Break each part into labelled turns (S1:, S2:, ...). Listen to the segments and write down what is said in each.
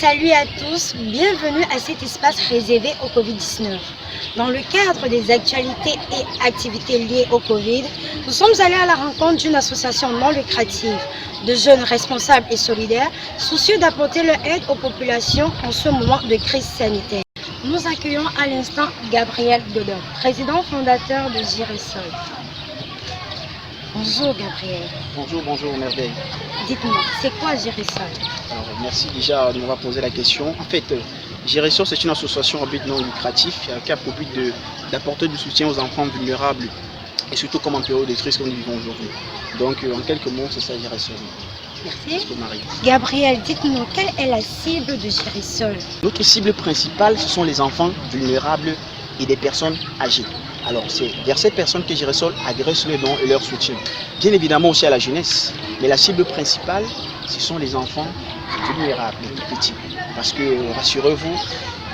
S1: Salut à tous, bienvenue à cet espace réservé au Covid-19. Dans le cadre des actualités et activités liées au Covid, nous sommes allés à la rencontre d'une association non lucrative de jeunes responsables et solidaires, soucieux d'apporter leur aide aux populations en ce moment de crise sanitaire. Nous accueillons à l'instant Gabriel Godin, président fondateur de Giresol. Bonjour Gabriel.
S2: Bonjour Merveille.
S1: Dites-moi, c'est quoi Giresol?
S2: Alors, merci déjà de m'avoir posé la question. En fait, Giresol, c'est une association à but non lucratif qui a pour but d'apporter du soutien aux enfants vulnérables et surtout comme en période de crise que nous vivons aujourd'hui. Donc, en quelques mots, c'est ça Giresol.
S1: Merci. Gabriel, dites-nous, quelle est la cible de Giresol?
S2: Notre cible principale, ce sont les enfants vulnérables et des personnes âgées. Alors, c'est vers ces personnes que Giresol adresse le don et leur soutien. Bien évidemment aussi à la jeunesse, mais la cible principale, ce sont les enfants vulnérables, les petits. Parce que, rassurez-vous,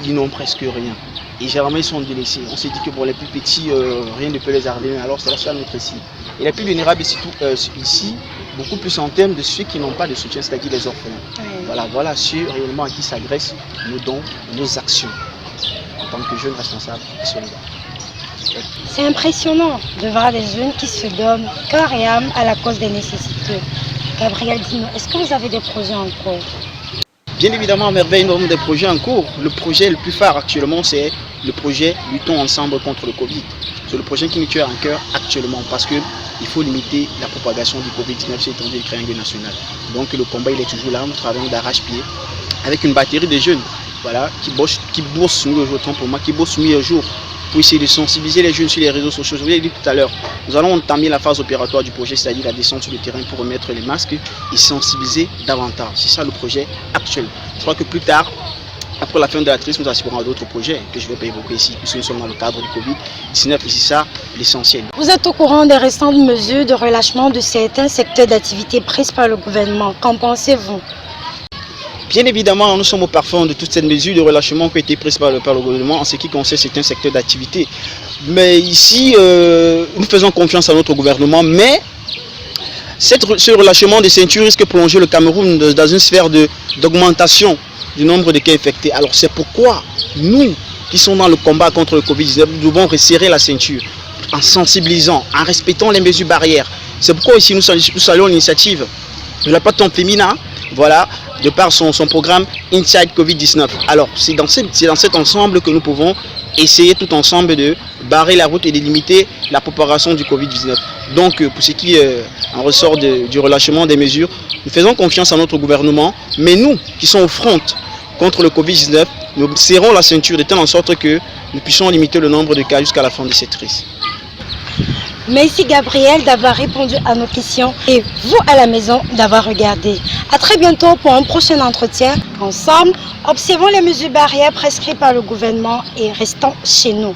S2: ils n'ont presque rien. Et généralement, ils sont délaissés. On se dit que pour les plus petits, rien ne peut les arriver. Alors, c'est là notre cible. Et les plus vulnérables, ici, beaucoup plus en termes de ceux qui n'ont pas de soutien, c'est-à-dire les orphelins. Oui. Voilà ceux réellement à qui s'adressent nos dons, nos actions, en tant que jeunes responsables et solidaires.
S1: C'est impressionnant de voir des jeunes qui se donnent corps et âme à la cause des nécessités. Gabriel, dis-nous, est-ce que vous avez des projets en cours?
S2: Bien évidemment, Merveille, nous avons des projets en cours. Le projet le plus phare actuellement, c'est le projet Luttons ensemble contre le Covid. C'est le projet qui nous tient à cœur actuellement parce qu'il faut limiter la propagation du Covid-19 sur l'étendue du triangle national. Donc le combat il est toujours là, nous travaillons d'arrache-pied avec une batterie de jeunes qui bossent nuit au jour, pour moi, qui bossent nuit au jour pour essayer de sensibiliser les jeunes sur les réseaux sociaux. Je vous l'ai dit tout à l'heure, nous allons entamer la phase opératoire du projet, c'est-à-dire la descente sur le terrain pour remettre les masques et sensibiliser davantage. C'est ça le projet actuel. Je crois que plus tard, après la fin de la crise, nous aspirons à d'autres projets que je ne vais pas évoquer ici, puisque nous sommes dans le cadre du Covid-19 et c'est ça l'essentiel.
S1: Vous êtes au courant des récentes mesures de relâchement de certains secteurs d'activité prises par le gouvernement. Qu'en pensez-vous?
S2: Bien évidemment, nous sommes au parfum de toutes ces mesures de relâchement qui ont été prises par le gouvernement en ce qui concerne certains secteurs d'activité. Mais ici, nous faisons confiance à notre gouvernement, mais ce relâchement de ceinture risque de plonger le Cameroun dans une sphère d'augmentation du nombre de cas infectés. Alors c'est pourquoi nous, qui sommes dans le combat contre le Covid-19, nous devons resserrer la ceinture en sensibilisant, en respectant les mesures barrières. C'est pourquoi ici nous saluons l'initiative de la plateforme Femina, de par son programme Inside Covid-19. Alors, c'est dans cet ensemble que nous pouvons essayer tout ensemble de barrer la route et de limiter la propagation du Covid-19. Donc, pour ce qui en ressort du relâchement des mesures, nous faisons confiance à notre gouvernement, mais nous, qui sommes au front contre le Covid-19, nous serrons la ceinture de telle en sorte que nous puissions limiter le nombre de cas jusqu'à la fin de cette crise.
S1: Merci Gabriel d'avoir répondu à nos questions et vous à la maison d'avoir regardé. A très bientôt pour un prochain entretien. Ensemble, observons les mesures barrières prescrites par le gouvernement et restons chez nous.